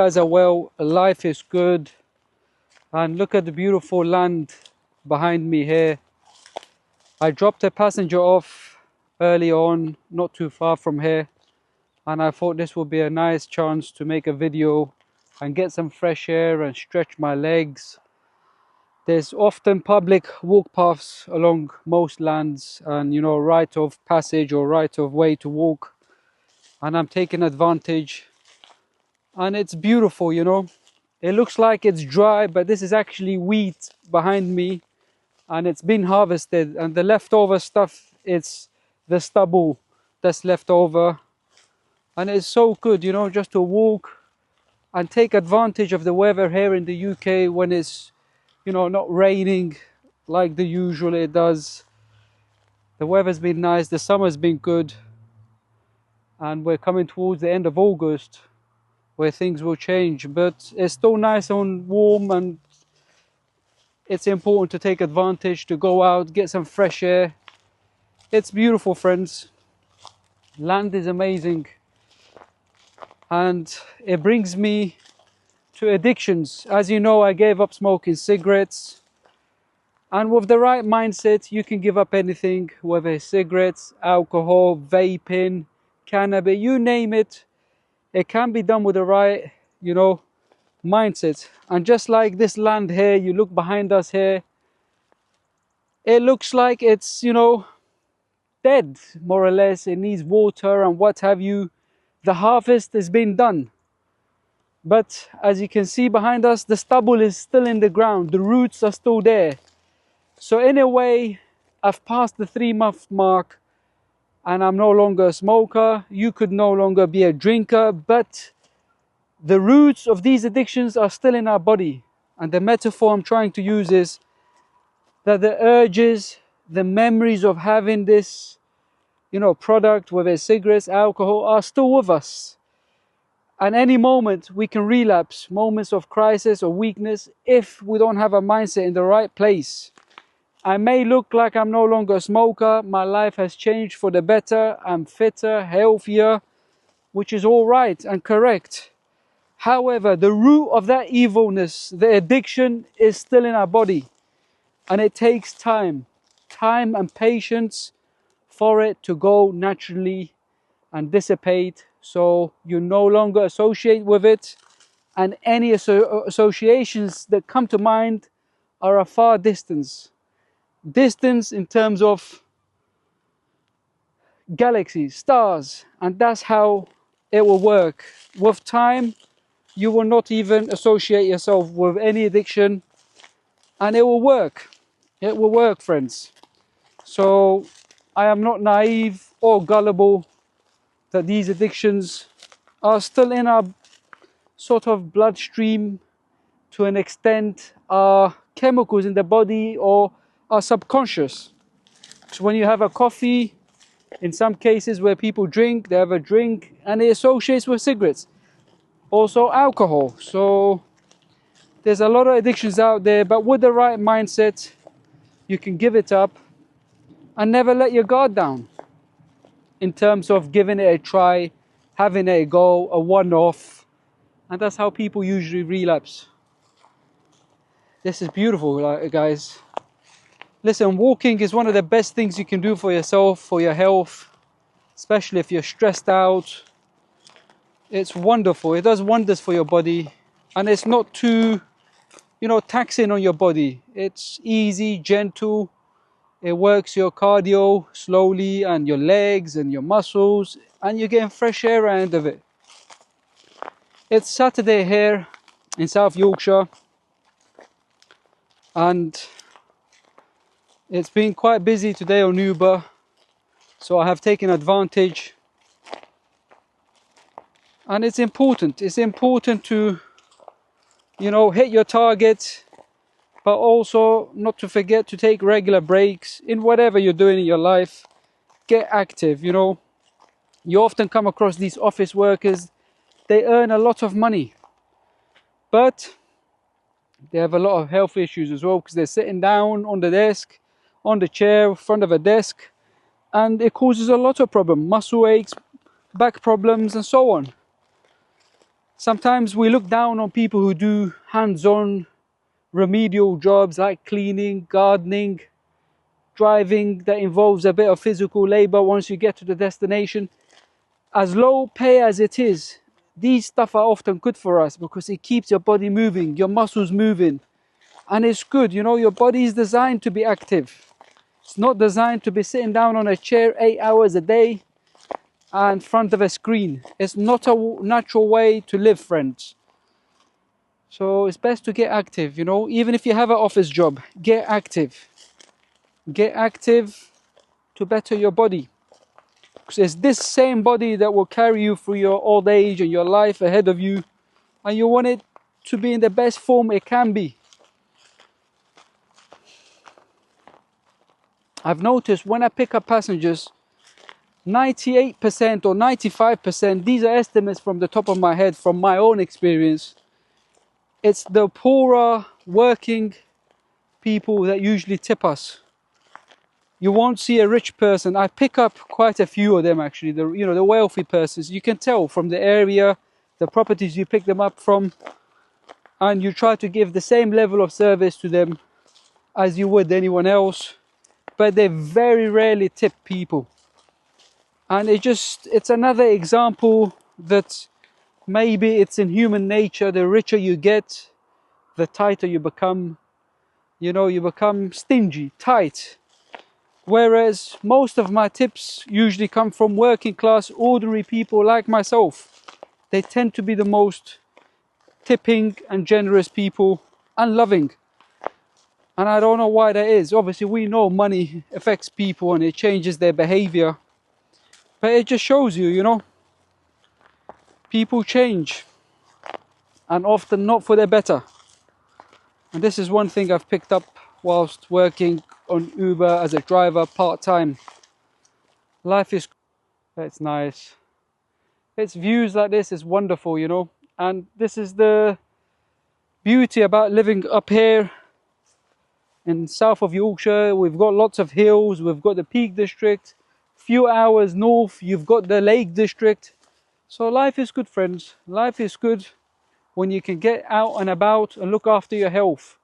Guys are well, life is good, and look at the beautiful land behind me here. I dropped a passenger off early on, not too far from here, and I thought this would be a nice chance to make a video and get some fresh air and stretch my legs. There's often public walk paths along most lands, and right of passage or right of way to walk, and I'm taking advantage. And it's beautiful, it looks like it's dry, but this is actually wheat behind me, and it's been harvested, and the leftover stuff, it's the stubble that's left over. And it's so good, just to walk and take advantage of the weather here in the UK when it's not raining like the usual it does. The weather's been nice, the summer's been good, and we're coming towards the end of August where things will change, but it's still nice and warm, and it's important to take advantage, to go out, get some fresh air. It's beautiful, friends. Land is amazing. And it brings me to addictions. As you know, I gave up smoking cigarettes, and with the right mindset you can give up anything, whether it's cigarettes, alcohol, vaping, cannabis, you name it. It can be done with the right mindset. And just like this land here, you look behind us here, it looks like it's dead, more or less. It needs water and what have you. The harvest has been done, but as you can see behind us, the stubble is still in the ground, the roots are still there. So in a way, I've passed the 3-month mark, and I'm no longer a smoker. You could no longer be a drinker, but the roots of these addictions are still in our body. And the metaphor I'm trying to use is that the urges, the memories of having this product, whether it's cigarettes, alcohol, are still with us. And any moment we can relapse, moments of crisis or weakness, if we don't have a mindset in the right place. I may look like I'm no longer a smoker, my life has changed for the better, I'm fitter, healthier, which is all right and correct. However, the root of that evilness, the addiction, is still in our body. And it takes time and patience for it to go naturally and dissipate, so you no longer associate with it, and any associations that come to mind are a far distance in terms of galaxies, stars. And that's how it will work. With time, you will not even associate yourself with any addiction, and it will work. It will work, friends. So I am not naive or gullible that these addictions are still in our sort of bloodstream to an extent, are chemicals in the body or are subconscious. So when you have a coffee, in some cases where people drink, they have a drink and it associates with cigarettes. Also alcohol. So there's a lot of addictions out there, but with the right mindset, you can give it up and never let your guard down in terms of giving it a try, having it a go, a one-off. And that's how people usually relapse. This is beautiful, guys. Listen, walking is one of the best things you can do for yourself, for your health, especially if you're stressed out. It's wonderful. It does wonders for your body, and it's not too, taxing on your body. It's easy, gentle. It works your cardio slowly and your legs and your muscles, and you're getting fresh air at the end of it. It's Saturday here in South Yorkshire, and it's been quite busy today on Uber, so I have taken advantage. And it's important to hit your target, but also not to forget to take regular breaks in whatever you're doing in your life. Get active. You often come across these office workers. They earn a lot of money, but they have a lot of health issues as well, because they're sitting down on the desk, on the chair in front of a desk, and it causes a lot of problems, muscle aches, back problems, and so on. Sometimes we look down on people who do hands-on remedial jobs like cleaning, gardening, driving, that involves a bit of physical labor once you get to the destination. As low pay as it is, these stuff are often good for us because it keeps your body moving, your muscles moving. And it's good, you know, your body is designed to be active. It's not designed to be sitting down on a chair 8 hours a day and in front of a screen. It's not a natural way to live, friends. So it's best to get active, you know, even if you have an office job, get active. Get active to better your body. Because it's this same body that will carry you through your old age and your life ahead of you. And you want it to be in the best form it can be. I've noticed when I pick up passengers, 98% or 95%, these are estimates from the top of my head, from my own experience. It's the poorer working people that usually tip us. You won't see a rich person. I pick up quite a few of them actually, the wealthy persons. You can tell from the area, the properties you pick them up from, and you try to give the same level of service to them as you would anyone else, but they very rarely tip people. And it's another example that maybe it's in human nature. The richer you get, the tighter you become. You know, you become stingy, tight. Whereas most of my tips usually come from working class, ordinary people like myself. They tend to be the most tipping and generous people and loving. And I don't know why that is. Obviously, we know money affects people and it changes their behavior. But it just shows you, you know, people change. And often not for the better. And this is one thing I've picked up whilst working on Uber as a driver part-time. Life is... It's nice. It's views like this is wonderful, you know. And this is the beauty about living up here in south of Yorkshire. We've got lots of hills. We've got the Peak District. Few hours north, you've got the Lake District. So life is good, friends. Life is good when you can get out and about and look after your health.